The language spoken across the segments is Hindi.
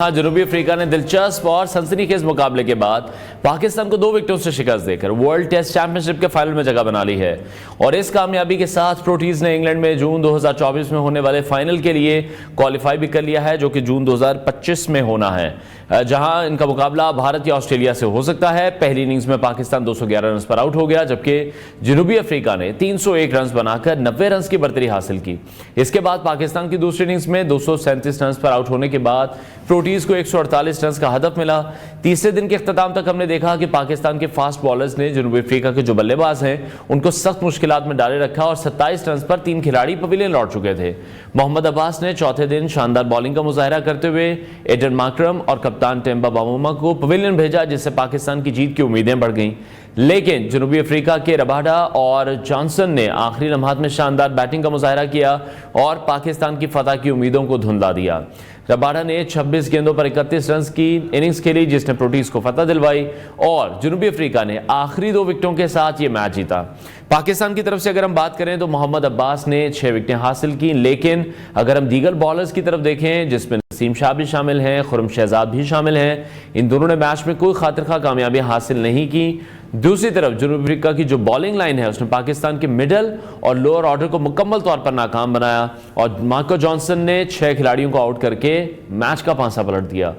जनूबी अफ्रीका ने दिलचस्प और सनसनीखेज मुकाबले के बाद पाकिस्तान को 2 विकेटों से शिकस्त देकर वर्ल्ड टेस्ट चैंपियनशिप के फाइनल में जगह बना ली है और इस कामयाबी के साथ प्रोटीज ने इंग्लैंड में जून 2024 में होने वाले फाइनल के लिए क्वालिफाई भी कर लिया है, जो कि जून 2025 में होना है, जहां इनका मुकाबला भारत या ऑस्ट्रेलिया से हो सकता है। पहली इनिंग्स में पाकिस्तान 211 रन पर आउट हो गया, जबकि जनूबी अफ्रीका ने 301 रन बनाकर 90 रन की बढ़तरी हासिल की। इसके बाद पाकिस्तान की दूसरी इनिंग्स में 237 रन पर आउट होने के बाद प्रोटीज को 148 रन का हदफ मिला। तीसरे दिन के इख्तिताम तक हमने देखा कि पाकिस्तान के फास्ट बॉलर्स ने जनूबी अफ्रीका के जो बल्लेबाज हैं उनको सख्त मुश्किलात में डाले रखा और 27 रन पर 3 खिलाड़ी पवेलियन लौट चुके थे। मोहम्मद अब्बास ने चौथे दिन शानदार बॉलिंग का मुजाहरा करते हुए एडन माकरम और कप्तान टेम्बा बावूमा को पवेलियन भेजा, जिससे पाकिस्तान की जीत की उम्मीदें बढ़ गईं। लेकिन जनूबी अफ्रीका के रबाडा और जॉनसन ने आखिरी लम्हात में शानदार बैटिंग का मुजाहरा किया और पाकिस्तान की फतह की उम्मीदों को धुंधला दिया। रबाडा ने 26 गेंदों पर 31 रन की इनिंग्स खेली, जिसने प्रोटीज को फतह दिलवाई और जनूबी अफ्रीका ने आखिरी 2 विकेटों के साथ ये मैच जीता। पाकिस्तान की तरफ से अगर हम बात करें तो मोहम्मद अब्बास ने 6 विकेटें हासिल की, लेकिन अगर हम दीगर बॉलर्स की तरफ देखें जिसमें नसीम शाह भी शामिल हैं, खुर्रम शहजाद भी शामिल हैं, इन दोनों ने मैच में कोई खातिर-खा कामयाबी हासिल नहीं की। दूसरी तरफ जनूबी अफ्रीका की जो बॉलिंग लाइन है उसने पाकिस्तान के मिडल और लोअर ऑर्डर को मुकम्मल तौर पर नाकाम बनाया और मार्को जॉनसन ने 6 खिलाड़ियों को आउट करके मैच का पांसा पलट दिया।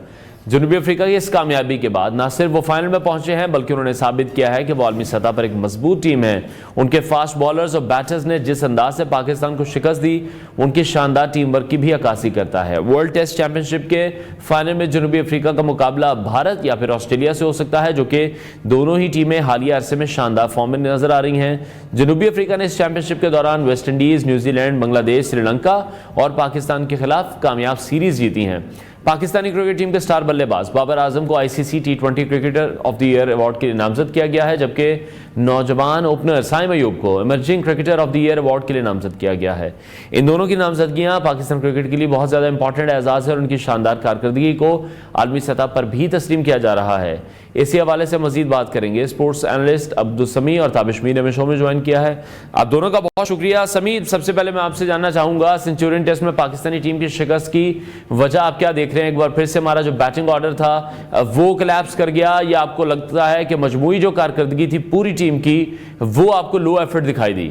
जनूबी अफ्रीका की इस कामयाबी के बाद न सिर्फ वो फाइनल में पहुंचे हैं, बल्कि उन्होंने साबित किया है कि वो आलमी सतह पर एक मजबूत टीम है। उनके फास्ट बॉलर्स और बैटर्स ने जिस अंदाज से पाकिस्तान को शिकस्त दी, उनकी शानदार टीम वर्क की भी अक्कासी करता है। वर्ल्ड टेस्ट चैंपियनशिप के फाइनल में जनूबी अफ्रीका का मुकाबला भारत या फिर ऑस्ट्रेलिया से हो सकता है, जो कि दोनों ही टीमें हालिया अरसे में शानदार फॉर्म में नजर आ रही हैं। जनूबी अफ्रीका ने इस चैंपियनशिप के दौरान West Indies, New Zealand, Bangladesh, Sri Lanka और पाकिस्तान के खिलाफ कामयाब सीरीज जीती हैं। पाकिस्तानी क्रिकेट टीम के स्टार बल्लेबाज बाबर आजम को ICC T20 cricketer of the year award के लिए नामजद किया गया है, जबकि नौजवान ओपनर साइम अयूब को emerging cricketer of the year award के लिए नामजद किया गया है। इन दोनों की नामजदगियां पाकिस्तान क्रिकेट के लिए बहुत ज़्यादा इंपॉर्टेंट एजाज़ है और उनकी शानदार कारकर्दगी को आलमी सतह पर भी तस्लीम किया जा रहा है। इसी हवाले से मजीद बात करेंगे स्पोर्ट्स एनालिस्ट अब्दुल समी और ताबिश मीर ने हमें शो में ज्वाइन किया है। आप दोनों का बहुत शुक्रिया। समी, सबसे पहले मैं आपसे जानना चाहूँगा, सेंचुरियन टेस्ट में पाकिस्तानी टीम की शिकस्त की वजह आप क्या देख रहे हैं? एक बार फिर से हमारा जो बैटिंग ऑर्डर था वो कोलैप्स कर गया, या आपको लगता है कि मजमूई जो कारकर्दगी थी पूरी टीम की वो आपको लो एफर्ट दिखाई दी?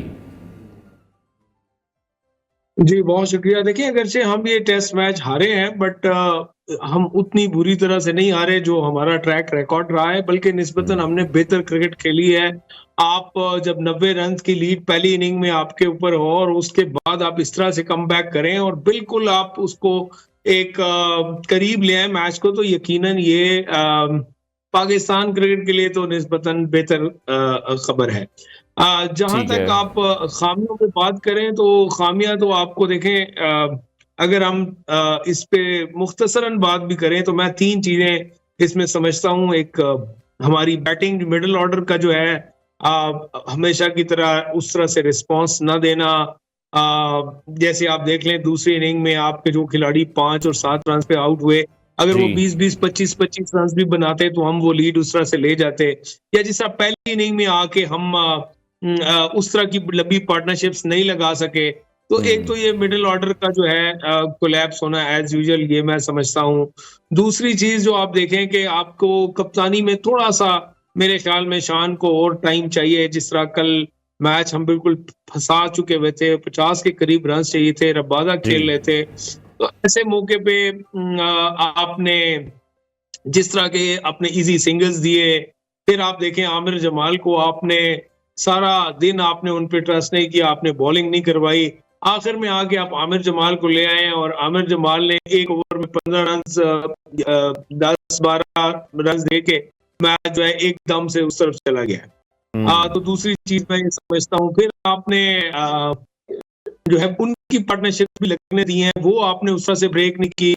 जी, बहुत शुक्रिया। देखिए, अगरचे हम ये टेस्ट मैच हारे हैं, बट हम उतनी बुरी तरह से नहीं हारे जो हमारा ट्रैक रिकॉर्ड रहा है, बल्कि निस्बतन हमने बेहतर क्रिकेट खेली है। आप जब 90 रन की लीड पहली इनिंग में आपके ऊपर हो और उसके बाद आप इस तरह से कम बैक करें और बिल्कुल आप उसको एक करीब ले आए मैच को, तो यकीनन ये पाकिस्तान क्रिकेट के लिए तो निस्बतन बेहतर खबर है। जहां तक आप खामियों पे बात करें तो खामियां तो आपको देखें, अगर हम इस पे मुख्तसरन बात भी करें तो मैं 3 चीजें इसमें समझता हूं। एक, हमारी बैटिंग मिडिल ऑर्डर का जो है हमेशा की तरह उस तरह से रिस्पांस ना देना। जैसे आप देख लें दूसरी इनिंग में आपके जो खिलाड़ी 5 और 7 रन पे आउट हुए, अगर वो 20-20, 25-25 रन भी बनाते तो हम वो लीड उस तरह से ले जाते। या जिस तरह पहली इनिंग में आके हम उस तरह की लंबी पार्टनरशिप्स नहीं लगा सके, तो एक तो ये मिडिल ऑर्डर का जो है कोलैप्स होना एज यूजुअल, ये मैं समझता हूँ। दूसरी चीज जो आप देखें कि आपको कप्तानी में थोड़ा सा मेरे ख्याल में शान को और टाइम चाहिए। जिस तरह कल मैच हम बिल्कुल फंसा चुके हुए थे, 50 के करीब रन चाहिए थे, रबादा खेल रहे थे, तो ऐसे मौके पे आपने जिस तरह के अपने इजी सिंगल्स दिए, फिर आप देखें आमिर जमाल को आपने सारा दिन आपने उन पे ट्रस्ट नहीं किया, आपने बॉलिंग नहीं करवाई। आखिर में आके आप आमिर जमाल को ले आए और आमिर जमाल ने एक ओवर में 15 रन 10-12 रन दे के मैच जो है एकदम से उस तरफ चला गया। तो दूसरी चीज मैं ये समझता हूँ, फिर आपने जो है उनकी पार्टनरशिप भी लगने दी है, वो आपने उस तरह से ब्रेक नहीं की।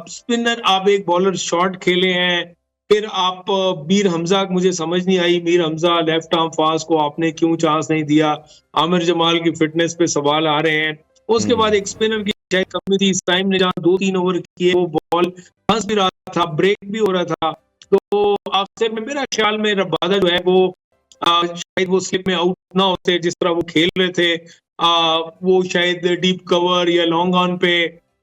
स्पिनर आप एक बॉलर शॉट खेले हैं, फिर आप मीर हमजा, मुझे समझ नहीं आई Mir Hamza left arm fast को आपने क्यों चांस नहीं दिया। आमिर जमाल की फिटनेस पे सवाल आ रहे हैं। उसके बाद एक स्पिनर की शायद कमी थी इस टाइम ने, जहाँ 2-3 ओवर किए वो बॉल फंस भी रहा था, ब्रेक भी हो रहा था। तो आखिर में मेरा ख्याल में रबादा जो है वो शायद वो स्लिप में आउट ना होते, जिस तरह वो खेल रहे थे। वो शायद डीप कवर या लॉन्ग ऑन पे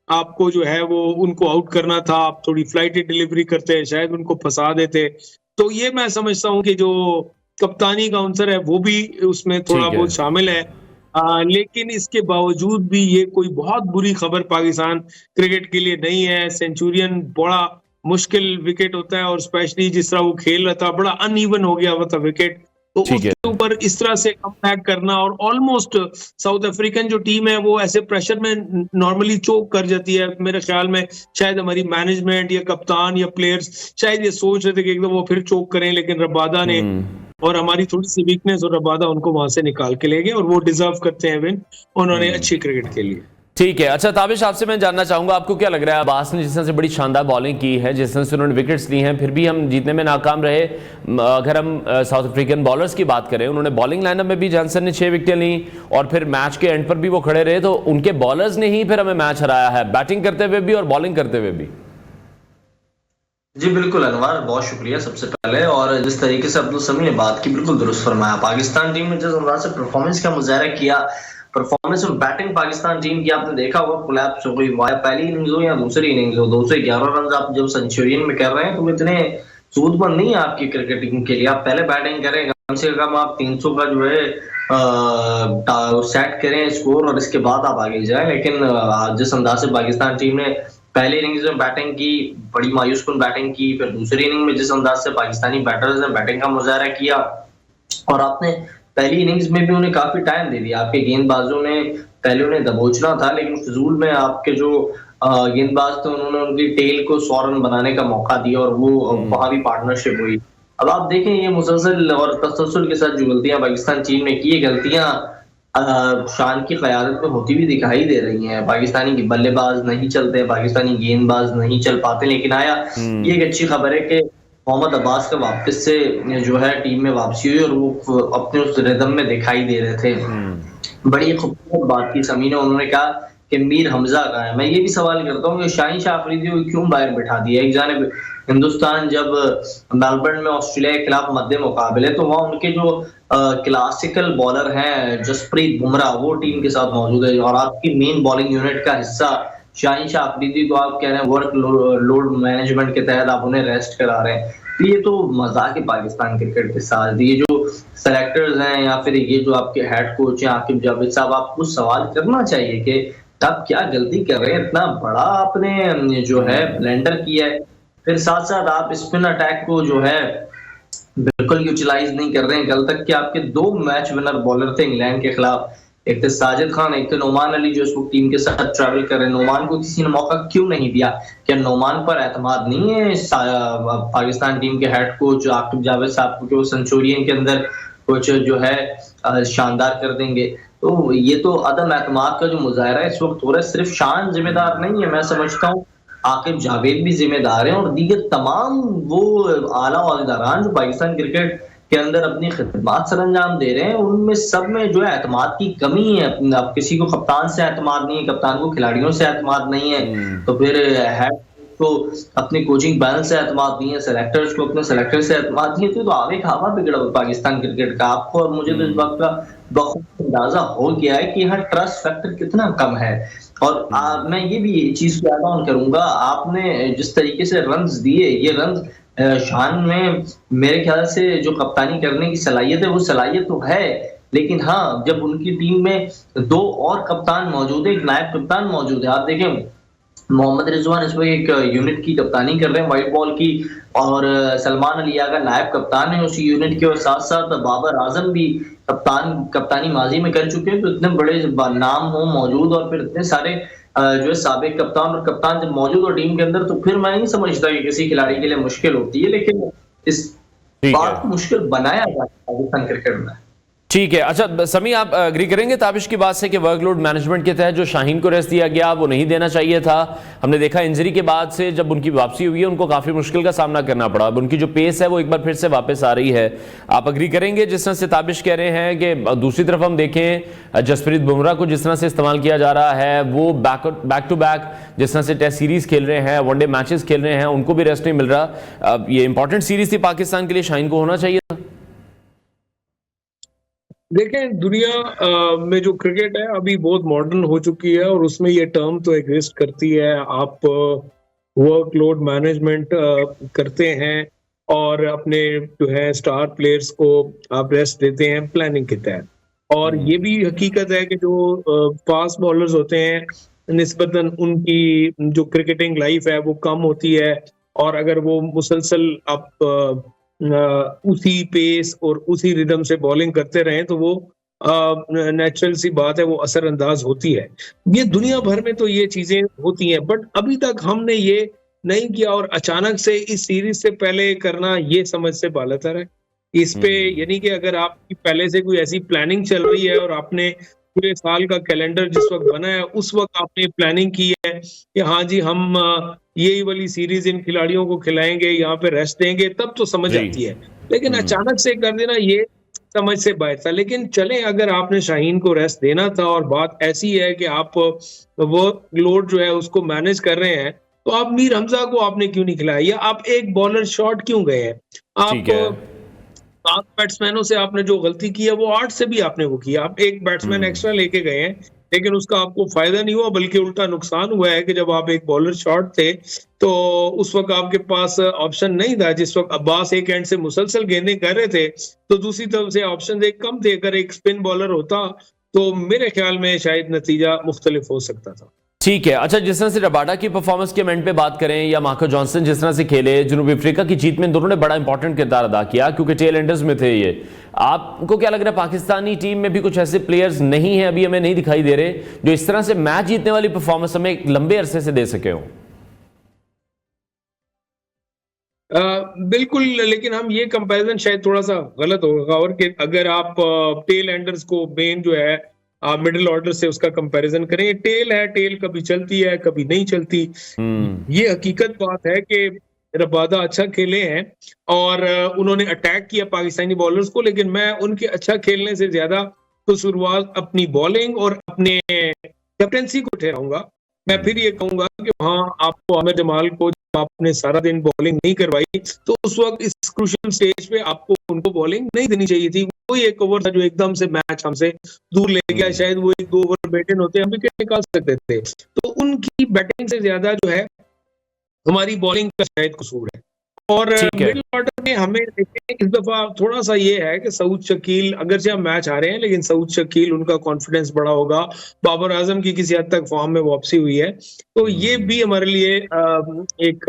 आपको जो है वो उनको आउट करना था, आप थोड़ी फ्लाइटें डिलीवरी करते, शायद उनको फंसा देते। तो ये मैं समझता हूँ कि जो कप्तानी का आंसर है वो भी उसमें थोड़ा ठीक है। बहुत शामिल है। लेकिन इसके बावजूद भी ये कोई बहुत बुरी खबर पाकिस्तान क्रिकेट के लिए नहीं है। सेंचुरियन बड़ा मुश्किल विकेट होता है और स्पेशली जिस तरह वो खेल रहा था, बड़ा अनइवन हो गया हुआ था विकेट। तो ठीक है। उसके ऊपर इस तरह से कमबैक करना, और ऑलमोस्ट साउथ अफ्रीकन जो टीम है वो ऐसे प्रेशर में नॉर्मली चोक कर जाती है। मेरे ख्याल में शायद हमारी मैनेजमेंट या कप्तान या प्लेयर्स शायद ये सोच रहे थे कि एकदम वो फिर चोक करें, लेकिन रबादा ने और हमारी थोड़ी सी वीकनेस और रबादा उनको वहां से निकाल के ले गए और वो डिजर्व करते हैं विन। उन्होंने अच्छी क्रिकेट खेली है। ठीक है। अच्छा ताबिश, आपसे मैं जानना चाहूंगा, आपको क्या लग रहा है, अब्बास ने जिस तरह से बड़ी शानदार बॉलिंग की है, जिस तरह से उन्होंने विकेट्स ली हैं, फिर भी हम जीतने में नाकाम रहे। अगर हम साउथ अफ्रीकन बॉलर्स की बात करें, उन्होंने बॉलिंग लाइनअप में भी जॉनसन ने 6 विकेटें ली और फिर मैच के एंड पर भी वो खड़े रहे, तो उनके बॉलर्स ने ही फिर हमें मैच हराया है, बैटिंग करते हुए भी और बॉलिंग करते हुए भी। जी बिल्कुल अनवर, बहुत शुक्रिया सबसे पहले। और जिस तरीके से अब्दुल समी ने बात की, बिल्कुल दुरुस्त फरमाया। पाकिस्तान टीम ने जिस अंदाज से परफॉर्मेंस का मुजाहरा किया, परफॉर्मेंस और बैटिंग पाकिस्तान टीम की आपने देखा होगा कोलैप्स हो गई। पहली इनिंग्स हो या दूसरी इनिंग्स हो, 211 रन आप जब सेंचुरियन में कर रहे हैं तो इतने सूदमंद नहीं है आपकी क्रिकेटिंग के लिए। आप पहले बैटिंग करें, कम से कम आप 300 का जो है सेट करें स्कोर, और इसके बाद आप आगे जाएं। लेकिन जिस अंदाज से पाकिस्तान टीम ने पहले इनिंग्स में बैटिंग की, बड़ी मायूसकुन बैटिंग की, फिर दूसरी इनिंग में जिस अंदाज से पाकिस्तानी बैटर्स ने बैटिंग का मुजाहरा किया, और आपने पहली इनिंग्स में भी उन्हें काफी टाइम दे दिया। आपके गेंदबाजों ने पहले उन्हें दबोचना था, लेकिन फिजूल में आपके जो गेंदबाज थे उन्होंने उनकी टेल को 100 रन बनाने का मौका दिया, और वो वहां भी पार्टनरशिप हुई। अब आप देखें, ये मुसलसल और तसलसल के साथ जो गलतियां पाकिस्तान टीम ने की, ये गलतियां शान की क़यादत में होती हुई दिखाई दे रही हैं। पाकिस्तानी बल्लेबाज नहीं चलते, पाकिस्तानी गेंदबाज नहीं चल पाते। लेकिन ये एक अच्छी खबर है कि मोहम्मद अब्बास का वापस से जो है टीम में वापसी हुई और वो अपने उस रिदम में दिखाई दे रहे थे। बड़ी खूबसूरत बात की समी ने, उन्होंने कहा कि मीर हमजा का है। मैं ये भी सवाल करता हूँ कि शाहीन शाह अफरीदी को क्यों बाहर बिठा दिया। एक जानिब हिंदुस्तान जब मेलबर्न में ऑस्ट्रेलिया के खिलाफ मध्य मुकाबले, तो वहाँ उनके जो क्लासिकल बॉलर हैं जसप्रीत बुमराह, वो टीम के साथ मौजूद है, और आपकी मेन बॉलिंग यूनिट का हिस्सा शाहीन शाह अफरीदी को आप कह रहे हैं वर्क लोड मैनेजमेंट के तहत आप उन्हें रेस्ट करा रहे हैं। तो ये तो मजाक है पाकिस्तान क्रिकेट के साथ। ये जो सेलेक्टर्स हैं या फिर ये जो आपके हेड कोच हैं आकिब जावेद साहब, आपको सवाल करना चाहिए कि आप क्या गलती कर रहे हैं। इतना बड़ा आपने जो है ब्लेंडर किया है, फिर साथ साथ आप स्पिन अटैक को जो है बिल्कुल यूटिलाइज नहीं कर रहे हैं। कल तक के आपके 2 मैच विनर बॉलर थे इंग्लैंड के खिलाफ, एक थे साजिद खान, एक थे नोमान अली, जो इस वक्त टीम के साथ ट्रैवल कर रहे हैं। नोमान को किसी ने मौका क्यों नहीं दिया? क्या नोमान पर एतमाद नहीं है पाकिस्तान टीम के हेड कोच आकिब जावेद साहब को कि वो सेंचुरियन के अंदर कुछ जो है शानदार कर देंगे? तो ये तो अदम एतमाद का जो मुजाहरा है इस वक्त हो रहा है। सिर्फ शान जिम्मेदार नहीं है, मैं समझता हूँ आकिब जावेद भी जिम्मेदार हैं, और दीगर तमाम वो आला ओहदेदारान जो पाकिस्तान क्रिकेट के अंदर अपनी खिदमत सर अंजाम दे रहे हैं, उनमें सब में जो है एतमाद की कमी है। अब किसी को कप्तान से एतमाद नहीं है, कप्तान को खिलाड़ियों से एतमाद नहीं है, तो फिर हेड को अपनी कोचिंग पैनल से एतमाद नहीं है, सेलेक्टर्स को अपने सेलेक्टर से एतमाद नहीं है। तो आगे खावा बिगड़ा पाकिस्तान क्रिकेट का। आपको और मुझे तो इस बात का बहुत अंदाजा हो गया है कि यहाँ ट्रस्ट फैक्टर कितना कम है। और मैं ये भी चीज को ऐड ऑन करूंगा, आपने जिस तरीके से रन्स दिए, ये रन्स शान में मेरे ख्याल से जो कप्तानी करने की सलाहियत है वो सलाहियत तो है, लेकिन हाँ जब उनकी टीम में 2 और कप्तान मौजूद है, एक नायब कप्तान मौजूद है। आप देखें मोहम्मद रिजवान इस वक्त एक यूनिट की कप्तानी कर रहे हैं व्हाइट बॉल की, और सलमान अली आगा नायब कप्तान है उसी यूनिट के, और साथ साथ बाबर आजम भी कप्तानी माजी में कर चुके हैं। तो इतने बड़े नाम हो मौजूद, और फिर इतने सारे जो है साबिक कप्तान और कप्तान जब मौजूद हो टीम के अंदर, तो फिर मैं नहीं समझता कि किसी खिलाड़ी के लिए मुश्किल होती है। लेकिन इस बात को मुश्किल बनाया जाता है पाकिस्तान क्रिकेट में। ठीक है। अच्छा समी, आप अग्री करेंगे ताबिश की बात से कि वर्कलोड मैनेजमेंट के तहत जो शाहीन को रेस्ट दिया गया वो नहीं देना चाहिए था? हमने देखा इंजरी के बाद से जब उनकी वापसी हुई है उनको काफ़ी मुश्किल का सामना करना पड़ा। अब उनकी जो पेस है वो एक बार फिर से वापस आ रही है। आप अग्री करेंगे जिस तरह से ताबिश कह रहे हैं कि दूसरी तरफ हम देखें जसप्रीत बुमराह को जिस तरह से इस्तेमाल किया जा रहा है, वो बैक टू बैक जिस तरह से टेस्ट सीरीज खेल रहे हैं, वनडे मैचेस खेल रहे हैं, उनको भी रेस्ट नहीं मिल रहा। ये इंपॉर्टेंट सीरीज थी पाकिस्तान के लिए, शाहीन को होना चाहिए था। देखें दुनिया में जो क्रिकेट है अभी बहुत मॉडर्न हो चुकी है और उसमें ये टर्म तो एग्जिस्ट करती है। आप वर्कलोड मैनेजमेंट करते हैं और अपने जो है स्टार प्लेयर्स को आप रेस्ट देते हैं प्लानिंग के तहत। और ये भी हकीकत है कि जो फास्ट बॉलर्स होते हैं निस्बतन उनकी जो क्रिकेटिंग लाइफ है वो कम होती है, और अगर वो मुसलसल आप उसी पेस और उसी रिदम से बॉलिंग करते रहें तो वो नेचुरल सी बात है, वो असरअंदाज होती है। ये दुनिया भर में तो ये चीजें होती हैं, बट अभी तक हमने ये नहीं किया और अचानक से इस सीरीज से पहले करना ये समझ से बालतर है। इस पे यानी कि अगर आपकी पहले से कोई ऐसी प्लानिंग चल रही है और आपने पूरे साल का कैलेंडर जिस वक्त बना है उस वक्त आपने प्लानिंग की है कि हाँ जी हम यही वाली सीरीज इन खिलाड़ियों को खिलाएंगे, यहाँ पे रेस्ट देंगे, तब तो समझ जी। आती है। लेकिन अचानक से कर देना ये समझ से बाहर था। लेकिन चले अगर आपने शाहीन को रेस्ट देना था और बात ऐसी है कि आप वर्कलोड जो है उसको मैनेज कर रहे हैं, तो आप मीर हमजा को आपने क्यों नहीं खिलाया, या आप एक बॉलर शॉर्ट क्यों गए हैं? ठीक है। आप 7 बैट्समैनों से आपने जो गलती की है वो 8 से भी आपने वो किया। आप एक बैट्समैन एक्स्ट्रा लेके गए हैं, लेकिन उसका आपको फायदा नहीं हुआ बल्कि उल्टा नुकसान हुआ है कि जब आप एक बॉलर शॉर्ट थे तो उस वक्त आपके पास ऑप्शन नहीं था। जिस वक्त अब्बास एक एंड से मुसलसल गेंदें कर रहे थे तो दूसरी तरफ से ऑप्शन एक कम थे। अगर एक स्पिन बॉलर होता तो मेरे ख्याल में शायद नतीजा मुख्तलिफ हो सकता था। ठीक है। अच्छा, जिस तरह से रबाडा की परफॉर्मेंस के एंड पे बात करें या मार्को जॉनसन जिस तरह से खेले जनूबी अफ्रीका की जीत में, दोनों ने बड़ा इंपॉर्टेंट किरदार अदा किया क्योंकि टेल एंडर्स में थे ये। आपको क्या लग रहा है पाकिस्तानी टीम में भी कुछ ऐसे प्लेयर्स नहीं है, अभी हमें नहीं दिखाई दे रहे, जो इस तरह से मैच जीतने वाली परफॉर्मेंस हमें एक लंबे अरसे से दे सके हों? बिल्कुल, लेकिन हम ये कंपैरिजन शायद थोड़ा सा गलत होगा, और कि अगर आप टेल एंडर्स को मेन जो है मिडिल ऑर्डर से उसका कंपैरिजन करें, टेल है, टेल कभी चलती है कभी नहीं चलती। ये हकीकत बात है कि रबादा अच्छा खेले हैं और उन्होंने अटैक किया पाकिस्तानी बॉलर्स को, लेकिन मैं उनके अच्छा खेलने से ज्यादा कसूरवार अपनी बॉलिंग और अपने कैप्टेंसी को ठहराऊंगा। मैं फिर ये कहूंगा कि हाँ, आपको आमिर जमाल को आपने सारा दिन बॉलिंग नहीं करवाई तो उस वक्त इस क्रूशियल स्टेज पे आपको उनको बॉलिंग नहीं देनी चाहिए थी। वही एक ओवर था जो एकदम से मैच हमसे दूर ले गया। शायद वो 1-2 ओवर बेटन होते हम विकेट निकाल सकते थे। तो उनकी बैटिंग से ज्यादा जो है हमारी बॉलिंग का शायद कसूर है। और मिडिल ऑर्डर में हमें इस दफा थोड़ा सा ये है कि सऊद शकील, अगर से हम मैच हारे हैं लेकिन सऊद शकील उनका कॉन्फिडेंस बड़ा होगा। बाबर आजम की किसी हद तक फॉर्म में वापसी हुई है, तो ये भी हमारे लिए एक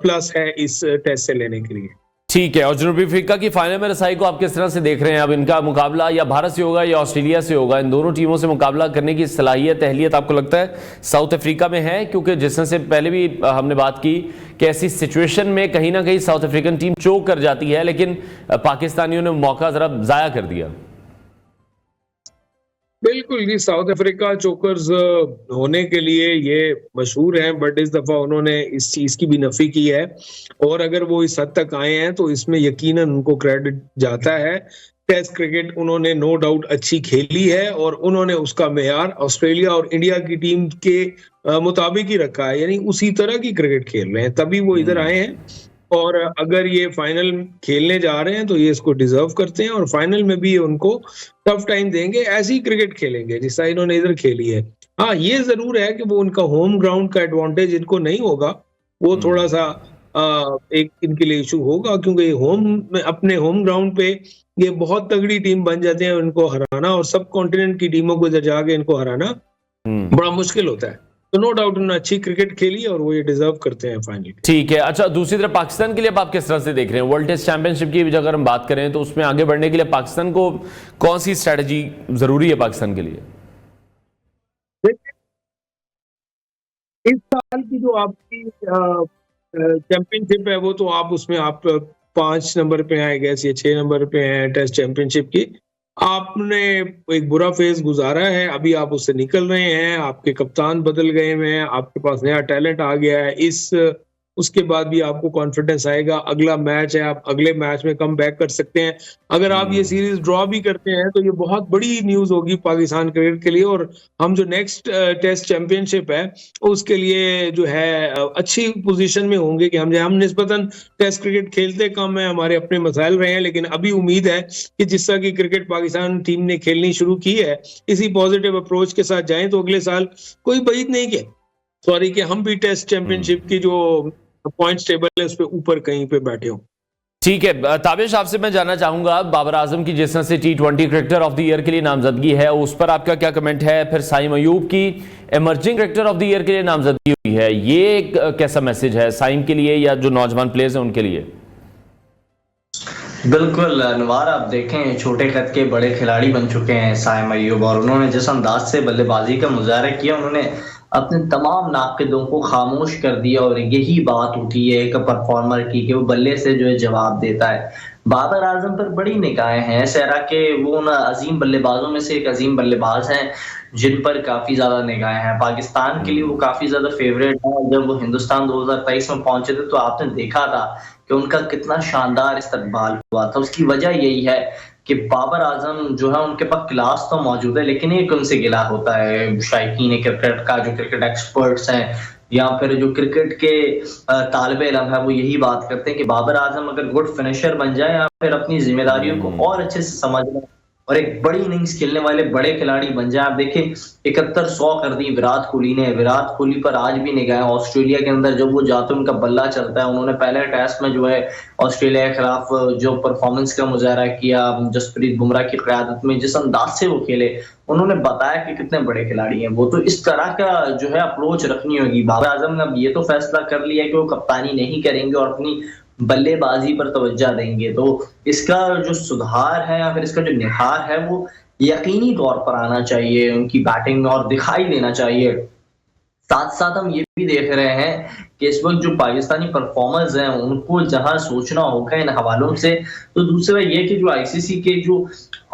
प्लस है इस टेस्ट से लेने के लिए। ठीक है। और जनूबी अफ्रीका की फाइनल में रसाई को आप किस तरह से देख रहे हैं? अब इनका मुकाबला या भारत से होगा या ऑस्ट्रेलिया से होगा? इन दोनों टीमों से मुकाबला करने की सलाहियत, अहलियत आपको लगता है साउथ अफ्रीका में है? क्योंकि जिस तरह से पहले भी हमने बात की कि ऐसी सिचुएशन में कहीं ना कहीं साउथ अफ्रीकन टीम चोक कर जाती है, लेकिन पाकिस्तानियों ने मौका जरा जाया कर दिया। बिल्कुल जी, साउथ अफ्रीका चोकर्स होने के लिए ये मशहूर हैं, बट इस दफा उन्होंने इस चीज की भी नफी की है। और अगर वो इस हद तक आए हैं तो इसमें यकीनन उनको क्रेडिट जाता है। टेस्ट क्रिकेट उन्होंने नो डाउट अच्छी खेली है और उन्होंने उसका मेयार ऑस्ट्रेलिया और इंडिया की टीम के मुताबिक ही रखा है, यानी उसी तरह की क्रिकेट खेल रहे हैं, तभी वो इधर आए हैं। और अगर ये फाइनल खेलने जा रहे हैं तो ये इसको डिजर्व करते हैं और फाइनल में भी उनको टफ टाइम देंगे, ऐसी क्रिकेट खेलेंगे जिस तरह इन्होंने इधर खेली है। हाँ, ये जरूर है कि वो उनका होम ग्राउंड का एडवांटेज इनको नहीं होगा, वो थोड़ा सा एक इनके लिए इशू होगा, क्योंकि अपने होम ग्राउंड पे ये बहुत तगड़ी टीम बन जाते हैं, उनको हराना और सब कॉन्टिनेंट की टीमों को इधर जाके इनको हराना बड़ा मुश्किल होता है। तो नो डाउट उन्होंने अच्छी क्रिकेट खेली और वो ये डिजर्व करते हैं फाइनल। ठीक है। अच्छा, दूसरी तरफ पाकिस्तान के लिए आप किस तरह से देख रहे हैं? वर्ल्ड टेस्ट चैंपियनशिप की अगर हम बात करें तो उसमें आगे बढ़ने के लिए पाकिस्तान को कौन सी स्ट्रेटजी जरूरी है पाकिस्तान के लिए? इस साल की जो आपकी चैंपियनशिप है वो तो आप उसमें आप 5 नंबर पे आए गए, 6 नंबर पे हैं टेस्ट चैंपियनशिप की। आपने एक बुरा फेज गुजारा है, अभी आप उससे निकल रहे हैं, आपके कप्तान बदल गए हैं, आपके पास नया टैलेंट आ गया है। इस उसके बाद भी आपको कॉन्फिडेंस आएगा। अगला मैच है, आप अगले मैच में कम बैक कर सकते हैं। अगर आप ये सीरीज ड्रॉ भी करते हैं तो ये बहुत बड़ी न्यूज होगी पाकिस्तान क्रिकेट के लिए, और हम जो नेक्स्ट टेस्ट चैंपियनशिप है उसके लिए जो है अच्छी पोजीशन में होंगे कि हम निस्बतन टेस्ट क्रिकेट खेलते कम है, हमारे अपने मसाइल रहे हैं, लेकिन अभी उम्मीद है कि जिस तरह की क्रिकेट पाकिस्तान टीम ने खेलनी शुरू की है, इसी पॉजिटिव अप्रोच के साथ जाएं तो अगले साल कोई बईद नहीं कि हम भी टेस्ट चैंपियनशिप की जो पॉइंट्स टेबल है उस पे ऊपर कहीं पे बैठे हो। ठीक है ताबिश, आपसे मैं जानना चाहूंगा बाबर आजम की जिस तरह से T20 cricketer of the year के लिए नामजदगी है उस पर आपका क्या कमेंट है? फिर साइम अयूब की emerging cricketer of the year के लिए नामजदगी हुई है, ये कैसा मैसेज है साइम के लिए या जो नौजवान प्लेयर्स हैं उनके लिए? बिल्कुल अनवार, आप देखें छोटे कद के बड़े खिलाड़ी बन चुके हैं साइम अयूब, और उन्होंने जिस अंदाज से बल्लेबाजी का मुजाहरा किया, उन्होंने अपने तमाम नाक़िदों को खामोश कर दिया, और यही बात उठी है एक परफॉर्मर की कि वो बल्ले से जो है जवाब देता है। बाबर आजम पर बड़ी निगाहें हैं सहरा के, वो उन अजीम बल्लेबाजों में से एक अजीम बल्लेबाज हैं जिन पर काफी ज्यादा निगाहें हैं। पाकिस्तान के लिए वो काफी ज्यादा फेवरेट है। जब वो हिंदुस्तान 2023 में पहुंचे थे तो आपने देखा था कि उनका कितना शानदार इस्तकबाल हुआ था। उसकी वजह यही है कि बाबर आजम जो है उनके पास क्लास तो मौजूद है, लेकिन एक उनसे गिला होता है शायकीन क्रिकेट का, जो क्रिकेट एक्सपर्ट्स हैं या फिर जो क्रिकेट के तालिबे इल्म है, वो यही बात करते हैं कि बाबर आजम अगर गुड फिनिशर बन जाए या फिर अपनी जिम्मेदारियों को और अच्छे से समझ लें और एक बड़ी इनिंग्स खेलने वाले बड़े खिलाड़ी बन जाए। आप देखें 71-100 कर दी विराट कोहली ने। विराट कोहली पर आज भी निगाहें, ऑस्ट्रेलिया के अंदर जब वो जाते हैं उनका बल्ला चलता है। उन्होंने पहले टेस्ट में जो है ऑस्ट्रेलिया के खिलाफ जो परफॉर्मेंस का मुजाहरा किया, जसप्रीत बुमराह की क़यादत में जिस अंदाज से वो खेले, उन्होंने बताया कि कितने बड़े खिलाड़ी हैं वो। तो इस तरह का जो है अप्रोच रखनी होगी। बाबर आजम ने अब ये तो फैसला कर लिया कि वो कप्तानी नहीं करेंगे और अपनी बल्लेबाजी पर तवज्जो देंगे, तो इसका जो सुधार है या फिर इसका जो निखार है वो यकीनी तौर पर आना चाहिए उनकी बैटिंग में और दिखाई देना चाहिए। साथ साथ हम ये भी देख रहे हैं कि इस वक्त जो पाकिस्तानी परफॉर्मर्स हैं उनको जहां सोचना होगा इन हवालों से, तो दूसरा ये कि जो आईसीसी के जो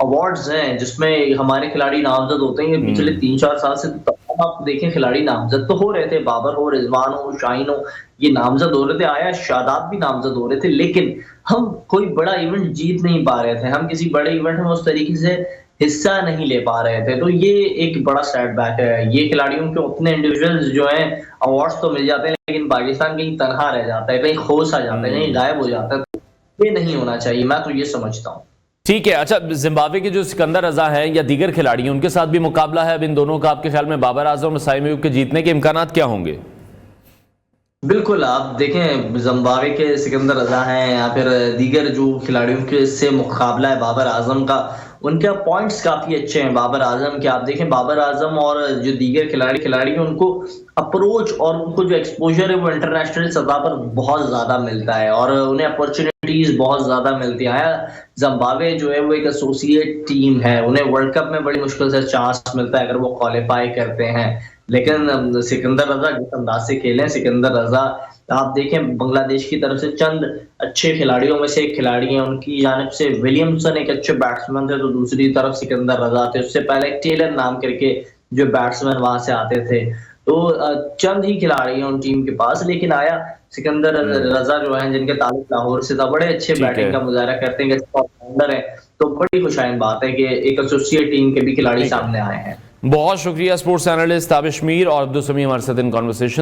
अवार्ड्स हैं जिसमें हमारे खिलाड़ी नामजद होते हैं, ये पिछले 3-4 साल से तो आप देखें खिलाड़ी नामजद तो हो रहे थे, बाबर हो, रिजवान हो, शाहीन हो, ये नामजद हो रहे थे, आया शादाब भी नामजद हो रहे थे, लेकिन हम कोई बड़ा इवेंट जीत नहीं पा रहे थे, हम किसी बड़े इवेंट में उस तरीके से हिस्सा नहीं ले पा रहे थे। तो ये एक बड़ा सेटबैक है। ये खिलाड़ियों के अपने इंडिविजुअल्स जो हैं अवार्ड्स तो मिल जाते हैं, लेकिन पाकिस्तान कहीं तनहा रह जाता है, कहीं खोस आ जाता है, कहीं गायब हो जाता है। तो ये नहीं होना चाहिए, मैं तो ये समझता हूँ। ठीक है, अच्छा जिम्बाब्वे के जो सिकंदर रजा हैं या दीगर खिलाड़ी हैं उनके साथ भी मुकाबला है अब इन दोनों का, आपके ख्याल में बाबर आजम और साइम अयूब के जीतने के इम्कानात क्या होंगे? बिल्कुल, आप देखें जिम्बाब्वे के सिकंदर रजा हैं या फिर दीगर जो खिलाड़ियों के से मुकाबला है बाबर आजम का, उनके पॉइंट्स काफी अच्छे हैं बाबर आजम के। आप देखें बाबर आजम और जो दीगर खिलाड़ी हैं उनको अप्रोच और उनको जो एक्सपोजर है वो इंटरनेशनल सतह पर बहुत ज्यादा मिलता है और उन्हें अपॉर्चुनिटीज बहुत ज्यादा मिलती है। जिम्बाब्वे जो है वो एक एसोसिएट टीम है, उन्हें वर्ल्ड कप में बड़ी मुश्किल से चांस मिलता है अगर वो क्वालिफाई करते हैं, लेकिन सिकंदर रजा जिस अंदाज से खेले, सिकंदर रजा आप देखें बांग्लादेश की तरफ से चंद अच्छे खिलाड़ियों में से एक खिलाड़ी हैं, उनकी जानिब से विलियमसन एक अच्छे बैट्समैन थे, तो दूसरी तरफ सिकंदर रजा थे। उससे पहले टेलर नाम करके जो बैट्समैन वहां से आते थे। तो चंद ही खिलाड़ी हैं उन टीम के पास, लेकिन आया सिकंदर रजा जो है जिनके ताल्लुक लाहौर से था, बड़े अच्छे बैटिंग का मुजाहरा करते हैं, ऑलराउंडर है। तो बड़ी खुशाइन बात है कि एक एसोसिएट टीम के भी खिलाड़ी सामने आए हैं। बहुत शुक्रिया स्पोर्ट्स एनालिस्ट ताबिश मीर और अब्दुल समी हमारे साथ इन कॉन्वर्सेशन